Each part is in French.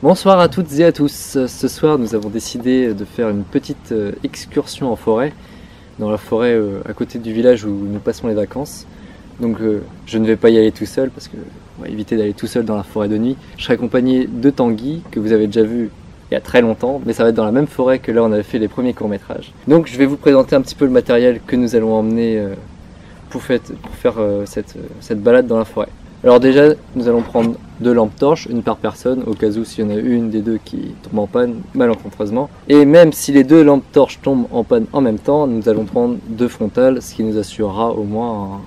Bonsoir à toutes et à tous. Ce soir, nous avons décidé de faire une petite excursion en forêt, dans la forêt à côté du village où nous passons les vacances. Donc je ne vais pas y aller tout seul parce que on va éviter d'aller tout seul dans la forêt de nuit. Je serai accompagné de Tanguy, que vous avez déjà vu il y a très longtemps, mais ça va être dans la même forêt que là on avait fait les premiers courts-métrages. Donc je vais vous présenter un petit peu le matériel que nous allons emmener pour faire cette balade dans la forêt. Alors déjà, nous allons prendre 2 lampes torches, une par personne, au cas où s'il y en a une des deux qui tombe en panne, malencontreusement. Et même si les 2 lampes torches tombent en panne en même temps, nous allons prendre 2 frontales, ce qui nous assurera au moins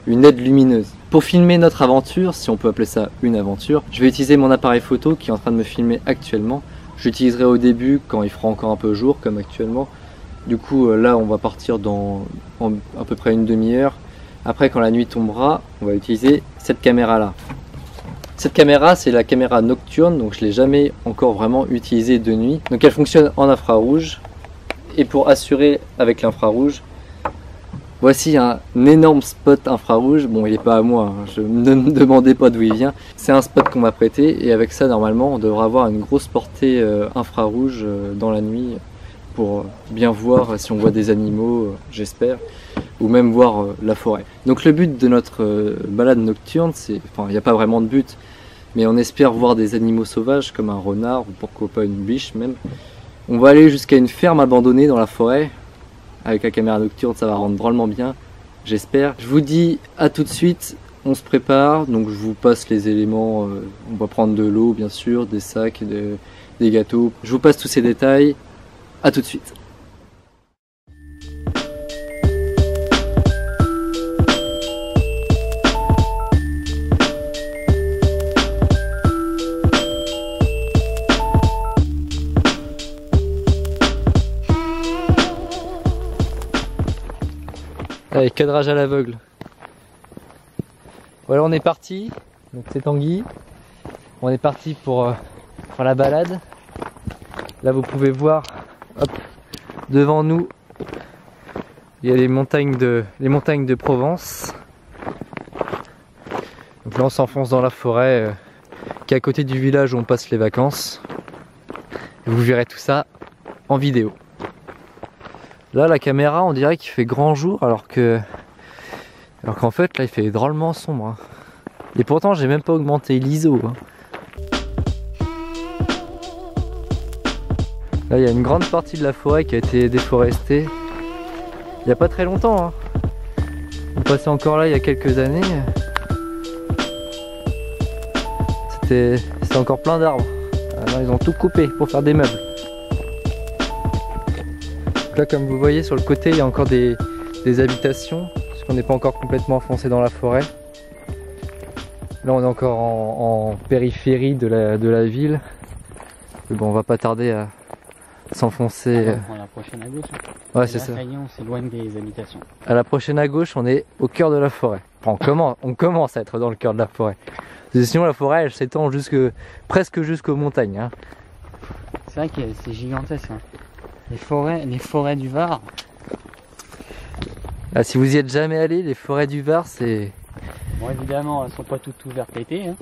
une aide lumineuse. Pour filmer notre aventure, si on peut appeler ça une aventure, je vais utiliser mon appareil photo qui est en train de me filmer actuellement. J'utiliserai au début quand il fera encore un peu jour, comme actuellement. Du coup, là, on va partir dans à peu près une demi-heure. Après, quand la nuit tombera, on va utiliser cette caméra là. Cette caméra, c'est la caméra nocturne, donc je ne l'ai jamais encore vraiment utilisée de nuit. Donc elle fonctionne en infrarouge. Et pour assurer avec l'infrarouge, voici un énorme spot infrarouge. Bon, il n'est pas à moi, hein. Ne me demandez pas d'où il vient. C'est un spot qu'on m'a prêté et avec ça, normalement, on devra avoir une grosse portée infrarouge dans la nuit pour bien voir si on voit des animaux, j'espère, ou même voir la forêt. Donc le but de notre balade nocturne, c'est, enfin il n'y a pas vraiment de but, mais on espère voir des animaux sauvages comme un renard ou pourquoi pas une biche même. On va aller jusqu'à une ferme abandonnée dans la forêt. Avec la caméra nocturne, ça va rendre drôlement bien, j'espère. Je vous dis à tout de suite, on se prépare, donc je vous passe les éléments. On va prendre de l'eau bien sûr, des sacs, des gâteaux. Je vous passe tous ces détails. A tout de suite. Allez, cadrage à l'aveugle. Voilà, on est parti. Donc c'est Tanguy. On est parti pour faire la balade. Là, vous pouvez voir. Hop, devant nous, il y a les montagnes de Provence. Donc là, on s'enfonce dans la forêt qui est à côté du village où on passe les vacances. Et vous verrez tout ça en vidéo. Là, la caméra, on dirait qu'il fait grand jour, alors qu'en fait, là, il fait drôlement sombre. Hein. Et pourtant, j'ai même pas augmenté l'ISO. Hein. Là, il y a une grande partie de la forêt qui a été déforestée il n'y a pas très longtemps. Hein. On passait encore là il y a quelques années. C'était encore plein d'arbres. Alors, ils ont tout coupé pour faire des meubles. Donc là, comme vous voyez, sur le côté, il y a encore des habitations, parce qu'on n'est pas encore complètement enfoncé dans la forêt. Là, on est encore en périphérie de la ville. Mais bon, on va pas tarder à s'enfoncer. On prend la prochaine à gauche. Ouais, c'est ça. Ça y est, on s'éloigne des habitations. À la prochaine à gauche, on est au cœur de la forêt. Enfin, on commence à être dans le cœur de la forêt. Parce que sinon, la forêt, elle s'étend presque jusqu'aux montagnes. Hein. C'est vrai que c'est gigantesque. Hein. Les forêts du Var. Ah, si vous y êtes jamais allé, les forêts du Var, c'est... Bon, évidemment, elles sont pas toutes ouvertes l'été. Hein.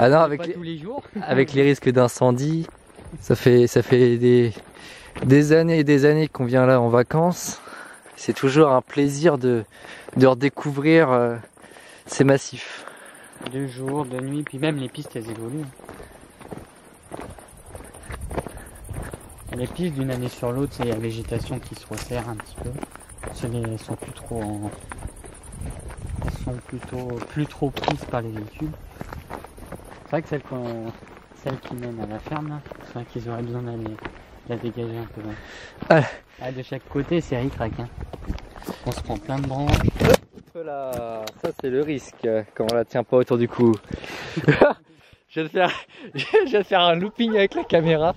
Ah non, avec tous les jours. Avec les risques d'incendie. Ça fait des années et des années qu'on vient là en vacances. C'est toujours un plaisir de redécouvrir ces massifs. De jour, de nuit, puis même les pistes elles évoluent. Les pistes d'une année sur l'autre, c'est la végétation qui se resserre un petit peu. Elles sont plus trop plus trop prises par les véhicules. C'est vrai que celle qui mène à la ferme, là, c'est vrai qu'ils auraient besoin d'aller la dégager un peu. Ouais. Ah, de chaque côté, c'est ric-rac. Hein. On se prend plein de branches. Voilà, ça c'est le risque quand on la tient pas autour du cou. je vais faire un looping avec la caméra.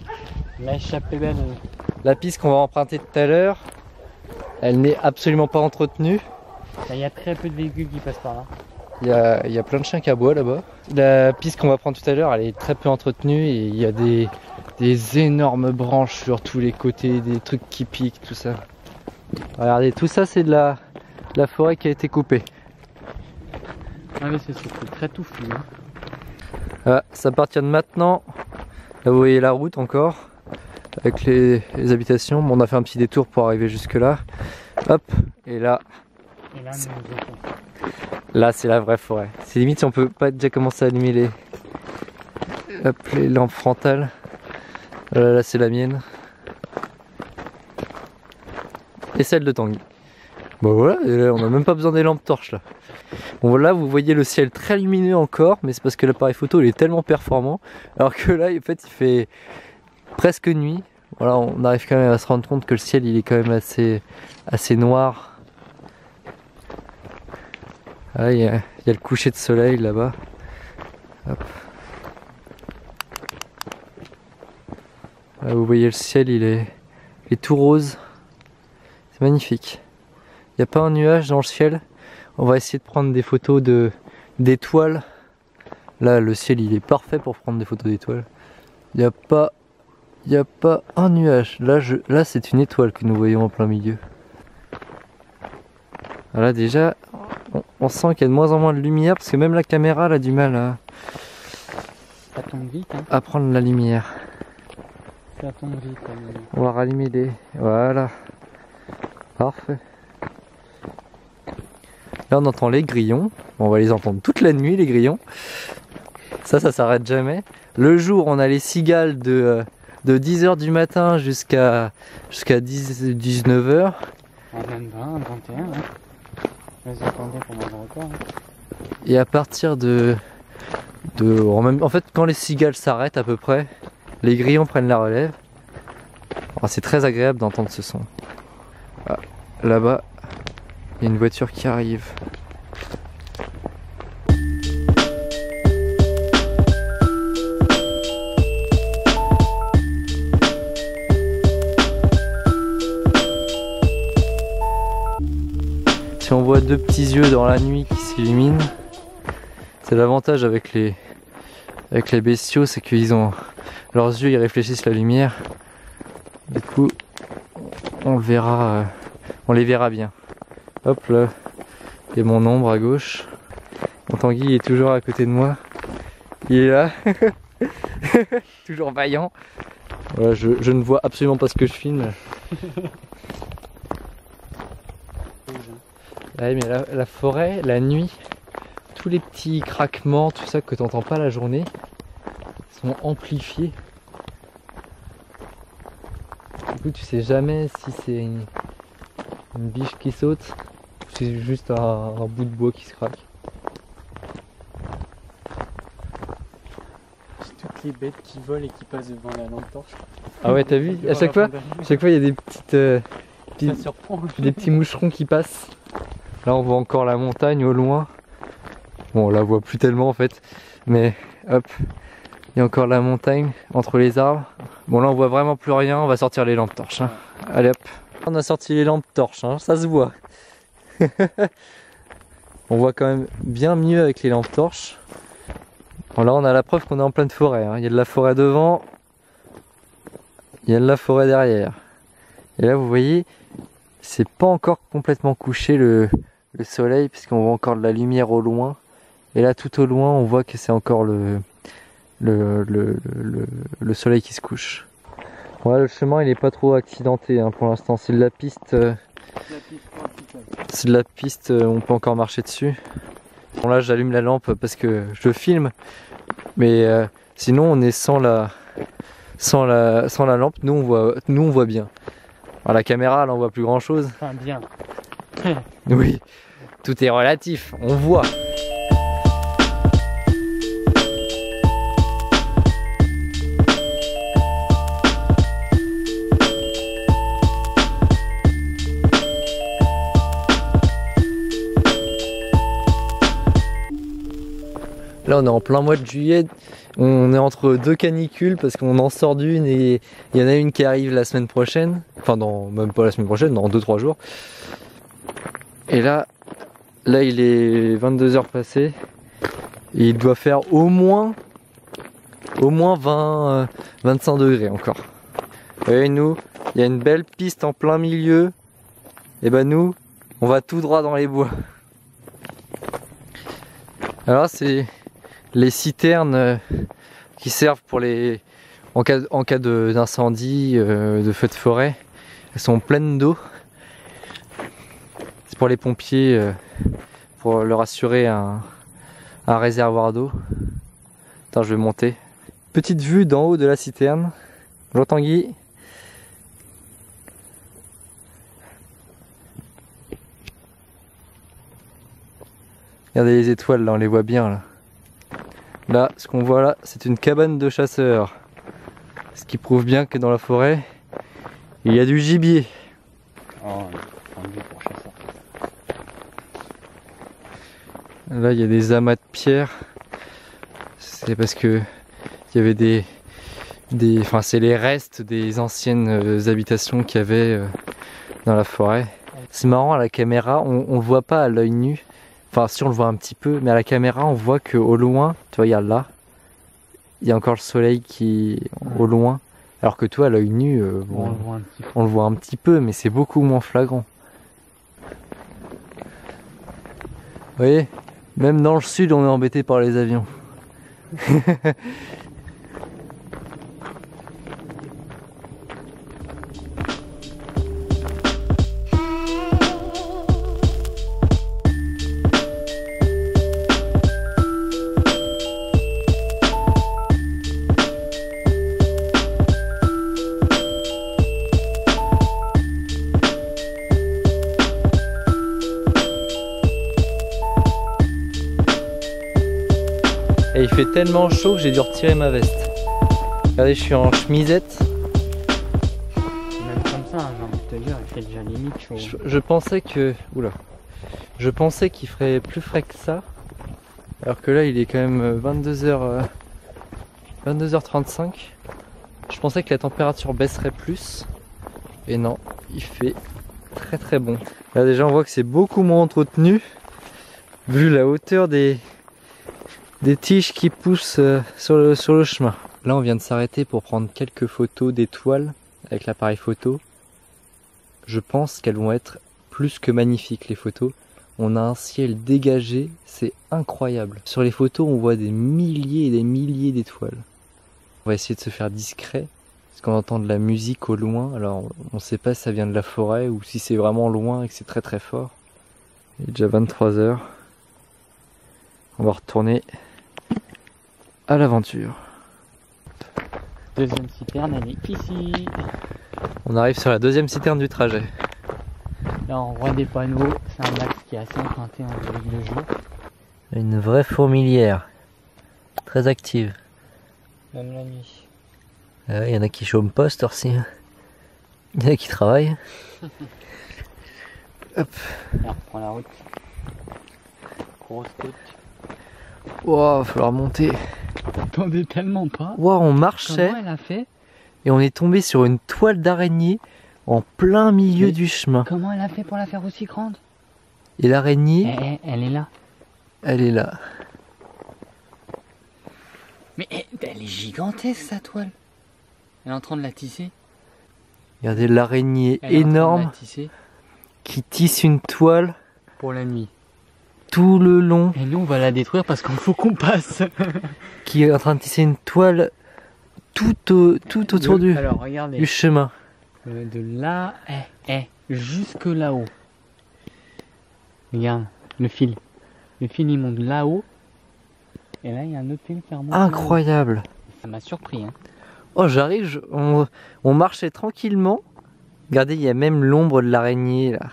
La échappée belle. La piste qu'on va emprunter tout à l'heure, elle n'est absolument pas entretenue. Il y a très peu de véhicules qui passent par là. Il y a plein de chiens qui aboient là-bas. La piste qu'on va prendre tout à l'heure, elle est très peu entretenue et il y a des énormes branches sur tous les côtés, des trucs qui piquent, tout ça. Regardez, tout ça c'est de la forêt qui a été coupée. Ah mais c'est très touffu. Hein. Voilà, ça appartient de maintenant. Là vous voyez la route encore, avec les habitations. Bon, on a fait un petit détour pour arriver jusque là. Hop, et là, là c'est la vraie forêt. C'est limite si on peut pas déjà commencer à allumer les lampes frontales. Là c'est la mienne. Et celle de Tanguy. Bon voilà, et là, on n'a même pas besoin des lampes torches là. Bon là vous voyez le ciel très lumineux encore, mais c'est parce que l'appareil photo il est tellement performant. Alors que là en fait il fait presque nuit. Voilà, on arrive quand même à se rendre compte que le ciel il est quand même assez noir. Ah, il y a le coucher de soleil là-bas. Là vous voyez le ciel il est tout rose. C'est magnifique. Il n'y a pas un nuage dans le ciel. On va essayer de prendre des photos d'étoiles. Là le ciel il est parfait pour prendre des photos d'étoiles. Il n'y a pas un nuage. Là c'est une étoile que nous voyons en plein milieu. Là déjà on sent qu'il y a de moins en moins de lumière parce que même la caméra elle a du mal ça tombe vite, hein. À prendre la lumière. Ça tombe vite. On va rallumer les... Voilà. Parfait. Là on entend les grillons. On va les entendre toute la nuit les grillons. Ça s'arrête jamais. Le jour on a les cigales de 10h du matin jusqu'à 19h. Même 20, 21. Hein. Vas-y, attendez pour mon record. Hein. Et à partir en fait quand les cigales s'arrêtent à peu près, les grillons prennent la relève. Oh, c'est très agréable d'entendre ce son. Ah, là-bas, il y a une voiture qui arrive. Si on voit deux petits yeux dans la nuit qui s'illuminent, c'est l'avantage avec les bestiaux, c'est qu'ils ont leurs yeux, ils réfléchissent la lumière. Du coup, on les verra bien. Hop là, il y a mon ombre à gauche. Mon Tanguy est toujours à côté de moi. Il est là, toujours vaillant. Voilà, je ne vois absolument pas ce que je filme. Ouais, mais la forêt, la nuit, tous les petits craquements, tout ça que tu n'entends pas la journée, sont amplifiés. Du coup, tu sais jamais si c'est une biche qui saute ou si c'est juste un bout de bois qui se craque. Toutes les bêtes qui volent et qui passent devant la lampe torche. Ah ouais, t'as vu? À chaque fois, il y a des des petits moucherons qui passent. Là, on voit encore la montagne au loin. Bon, on la voit plus tellement en fait, mais hop, il y a encore la montagne entre les arbres. Bon, là, on voit vraiment plus rien. On va sortir les lampes torches. Hein. Allez hop, on a sorti les lampes torches. Hein. Ça se voit. On voit quand même bien mieux avec les lampes torches. Bon, là, on a la preuve qu'on est en pleine forêt. Hein. Il y a de la forêt devant, il y a de la forêt derrière. Et là, vous voyez, c'est pas encore complètement couché le soleil, puisqu'on voit encore de la lumière au loin. Et là, tout au loin, on voit que c'est encore le soleil qui se couche. Ouais, le chemin, il est pas trop accidenté hein, pour l'instant. C'est de la piste. C'est de la piste, on peut encore marcher dessus. Bon, là, j'allume la lampe parce que je filme, mais sinon, on est sans la lampe. Nous, on voit bien. Alors, la caméra, là, on voit plus grand chose. Enfin, bien. Oui, tout est relatif. On voit. Là on est en plein mois de juillet, on est entre deux canicules parce qu'on en sort d'une et il y en a une qui arrive la semaine prochaine, enfin même pas la semaine prochaine, dans 2-3 jours. Et là il est 22h passées et il doit faire au moins 25 degrés encore. Vous voyez, nous, il y a une belle piste en plein milieu, et ben nous, on va tout droit dans les bois. Alors c'est les citernes qui servent pour les en cas d'incendie, de feu de forêt. Elles sont pleines d'eau. C'est pour les pompiers, pour leur assurer un réservoir d'eau. Attends, je vais monter. Petite vue d'en haut de la citerne. Bonjour Tanguy. Regardez les étoiles là, on les voit bien là. Là, ce qu'on voit là, c'est une cabane de chasseurs. Ce qui prouve bien que dans la forêt, il y a du gibier. Oh, pour chasser. Là, il y a des amas de pierres. C'est parce que il y avait enfin, c'est les restes des anciennes habitations qu'il y avait dans la forêt. C'est marrant, à la caméra, on le voit pas à l'œil nu. Enfin, si on le voit un petit peu, mais à la caméra, on voit qu'au loin, tu vois, regarde là, il y a encore le soleil qui est au loin. Alors que toi, à l'œil nu, bon, on le voit un petit peu, mais c'est beaucoup moins flagrant. Vous voyez, même dans le sud, on est embêté par les avions. Et il fait tellement chaud que j'ai dû retirer ma veste. Regardez, je suis en chemisette. Même comme ça, j'ai envie de te dire, il fait déjà limite chaud. Je pensais que... Oula. Je pensais qu'il ferait plus frais que ça. Alors que là, il est quand même 22h35. Je pensais que la température baisserait plus. Et non, il fait très très bon. Là déjà, on voit que c'est beaucoup moins entretenu. Vu la hauteur des tiges qui poussent sur le chemin. Là, on vient de s'arrêter pour prendre quelques photos d'étoiles avec l'appareil photo. Je pense qu'elles vont être plus que magnifiques, les photos. On a un ciel dégagé, c'est incroyable. Sur les photos, on voit des milliers et des milliers d'étoiles. On va essayer de se faire discret, parce qu'on entend de la musique au loin. Alors, on ne sait pas si ça vient de la forêt ou si c'est vraiment loin et que c'est très très fort. Il est déjà 23h. On va retourner à l'aventure. Deuxième citerne, elle est ici. On arrive sur la deuxième citerne du trajet. Là on voit des panneaux, c'est un axe qui est assez emprunté avec le jour. Une vraie fourmilière, très active. Même la nuit. Il y en a qui chôment pas cette heure-ci. Il y en a qui travaillent. Hop. Là, on reprend la route. Grosse route. Wow, va falloir monter. T'entendais tellement pas. Wow, on marchait. Comment elle a fait? Et on est tombé sur une toile d'araignée en plein milieu du chemin. Comment elle a fait pour la faire aussi grande? Et l'araignée, elle est là. Elle est là. Mais elle est gigantesque sa toile. Elle est en train de la tisser. Regardez l'araignée énorme qui tisse une toile pour la nuit. Tout le long. Et nous on va la détruire parce qu'il faut qu'on passe. Qui est en train de tisser une toile tout autour du chemin. De là, jusque là-haut. Regarde, le fil. Le fil il monte là-haut. Et là il y a un autre fil qui remonte. Incroyable. Ça m'a surpris. Hein. Oh j'arrive, on marchait tranquillement. Regardez, il y a même l'ombre de l'araignée là.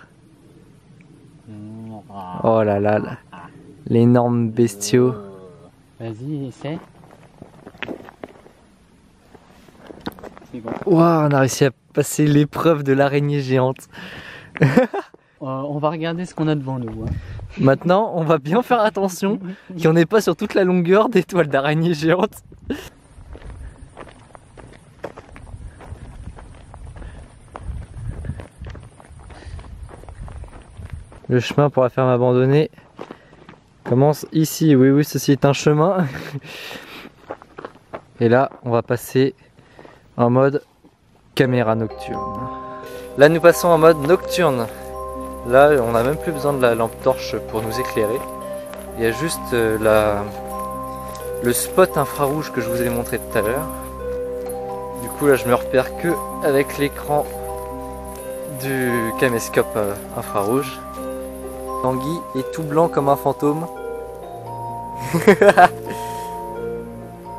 Oh là là, là. L'énorme bestiau. Vas-y, essaie. C'est bon. Waouh, on a réussi à passer l'épreuve de l'araignée géante. On va regarder ce qu'on a devant nous. Hein. Maintenant, on va bien faire attention qu'on n'est pas sur toute la longueur des toiles d'araignée géante. Le chemin pour la ferme abandonnée commence ici. Oui, ceci est un chemin. Et là, on va passer en mode caméra nocturne. Là, nous passons en mode nocturne. Là, on n'a même plus besoin de la lampe torche pour nous éclairer. Il y a juste le spot infrarouge que je vous ai montré tout à l'heure. Du coup là je me repère que avec l'écran du caméscope infrarouge. Tanguy est tout blanc comme un fantôme.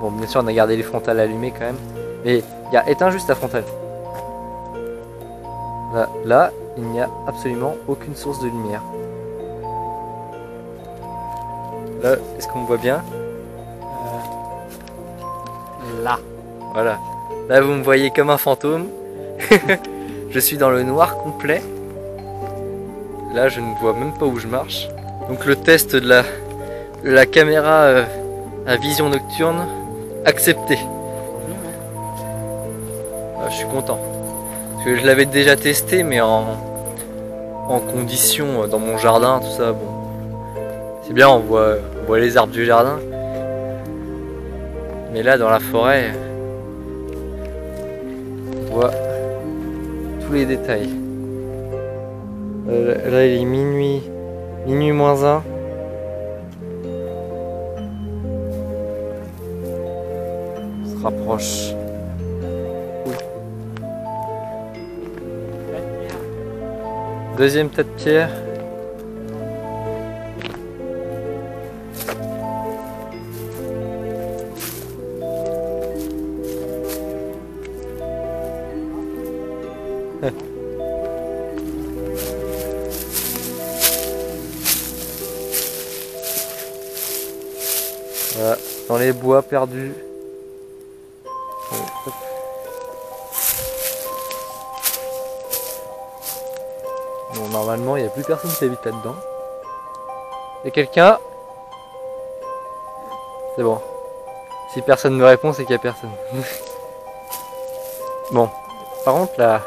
Bon, bien sûr on a gardé les frontales allumées quand même. Mais il y a éteint juste la frontale. Là, il n'y a absolument aucune source de lumière. Là, est-ce qu'on me voit bien? Là. Voilà. Là, vous me voyez comme un fantôme. Je suis dans le noir complet. Là, je ne vois même pas où je marche. Donc le test de la caméra à vision nocturne, accepté. Ah, je suis content. Parce que je l'avais déjà testé, mais en condition dans mon jardin, tout ça. Bon, c'est bien, on voit les arbres du jardin. Mais là, dans la forêt, on voit tous les détails. Là, il est minuit moins 1. On se rapproche. Deuxième tas de pierre. Voilà, dans les bois perdus. Bon, normalement, il n'y a plus personne qui habite là-dedans. Il y a quelqu'un? C'est bon. Si personne me répond, c'est qu'il n'y a personne. Bon, par contre, la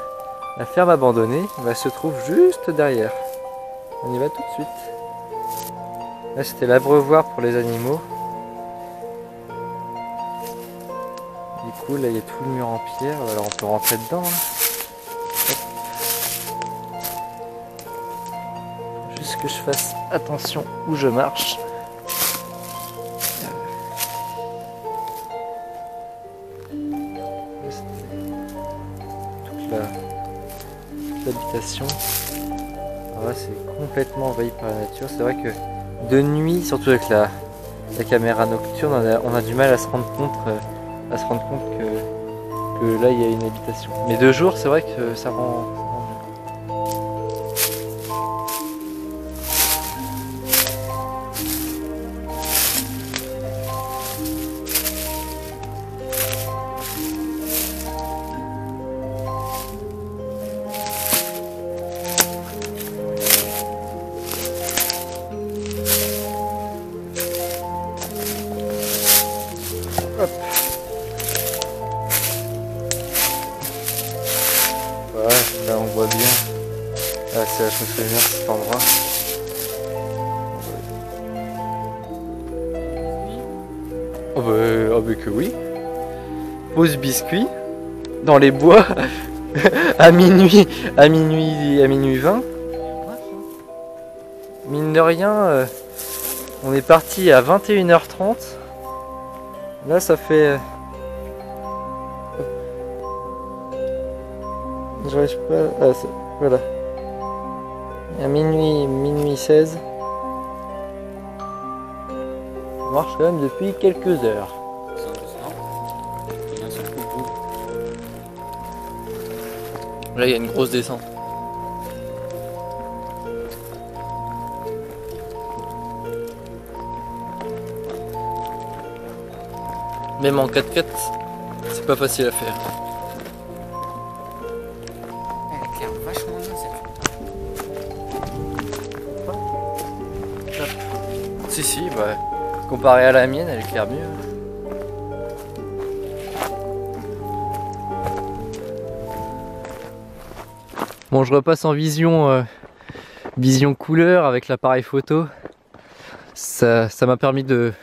ferme abandonnée se trouve juste derrière. On y va tout de suite. Là, c'était l'abreuvoir pour les animaux. Du coup, là, il y a tout le mur en pierre. Alors, on peut rentrer dedans. Juste que je fasse attention où je marche. Toute l'habitation. Là, c'est complètement envahi par la nature. C'est vrai que de nuit, surtout avec la caméra nocturne, on a du mal à se rendre compte, que là il y a une habitation. Mais de jour, c'est vrai que ça rend bien. Hop. Ouais, là on voit bien. Là c'est, je me souviens bien cet endroit. Oh bah que oui. Pause biscuit dans les bois à minuit 20. Mine de rien, on est parti à 21h30. Là ça fait... J'arrive pas... Ah, voilà. À minuit 16. On marche quand même depuis quelques heures. Là il y a une grosse descente. Même en 4x4, c'est pas facile à faire. Elle éclaire vachement bien cette. Si, bah, comparé à la mienne, elle éclaire mieux. Bon, je repasse en vision couleur avec l'appareil photo. Ça m'a permis de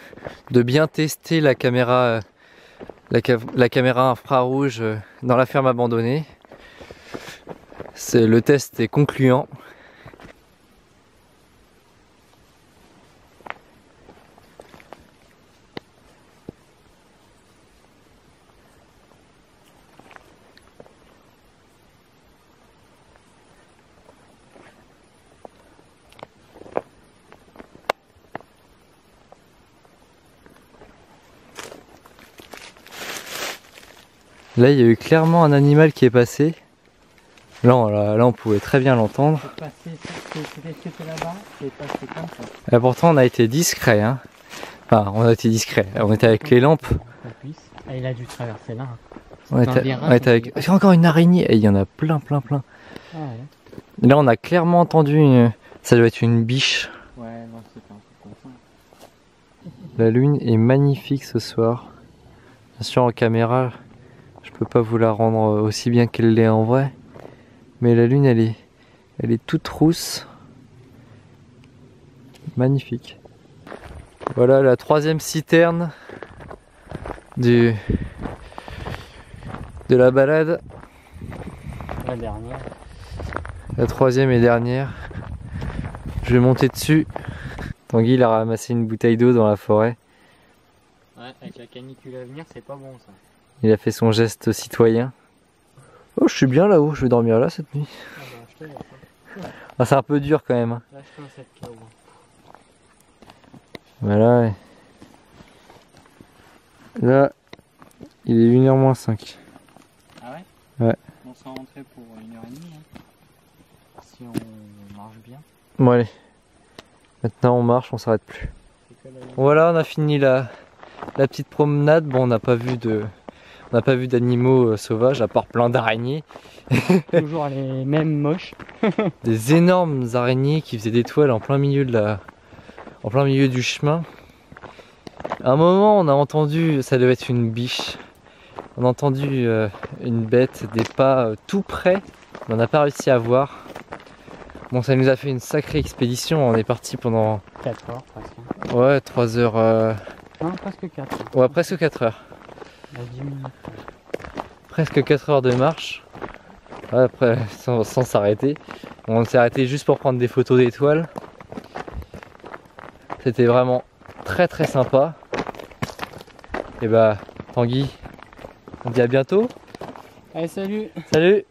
bien tester la caméra infrarouge dans la ferme abandonnée. Le test est concluant. Là, il y a eu clairement un animal qui est passé. Là, on pouvait très bien l'entendre. C'était là-bas, c'est passé comme ça. Et pourtant, on a été discret. Hein. Enfin, on a été discret. On était avec les lampes. Ah, il a dû traverser là. On était avec... C'est encore une araignée. Et il y en a plein. Ah, ouais. Là, on a clairement entendu... Ça doit être une biche. Ouais, non, c'est pas un truc comme ça. La lune est magnifique ce soir. Bien sûr, en caméra, je peux pas vous la rendre aussi bien qu'elle l'est en vrai. Mais la lune, elle est toute rousse. Magnifique. Voilà la 3e citerne de la balade. La dernière. La 3e et dernière. Je vais monter dessus. Tanguy, il a ramassé une bouteille d'eau dans la forêt. Ouais, avec la canicule à venir, c'est pas bon ça. Il a fait son geste citoyen. Oh, je suis bien là-haut, je vais dormir là cette nuit. Ah bah, je te laisse, hein. Ah, c'est un peu dur quand même. Lâche-toi cette cave. Voilà. Ouais. Là, il est 1h moins 5. Ah ouais? Ouais. On s'en rentrait pour 1h30. Hein. Si on marche bien. Bon allez. Maintenant on marche, on s'arrête plus. Voilà, on a fini la petite promenade. Bon, on n'a pas vu d'animaux sauvages, à part plein d'araignées. Toujours les mêmes moches. Des énormes araignées qui faisaient des toiles en plein milieu du chemin. À un moment, on a entendu, ça devait être une biche. On a entendu une bête, des pas tout près, mais on n'a pas réussi à voir. Bon, ça nous a fait une sacrée expédition. On est parti pendant 4 heures presque. Ouais, 3 heures. Non, presque 4. Ouais, presque 4 heures. À 10 minutes. Presque 4 heures de marche. Ouais, après, sans s'arrêter. On s'est arrêté juste pour prendre des photos d'étoiles. C'était vraiment très sympa. Et bah, Tanguy, on dit à bientôt. Allez, salut! Salut!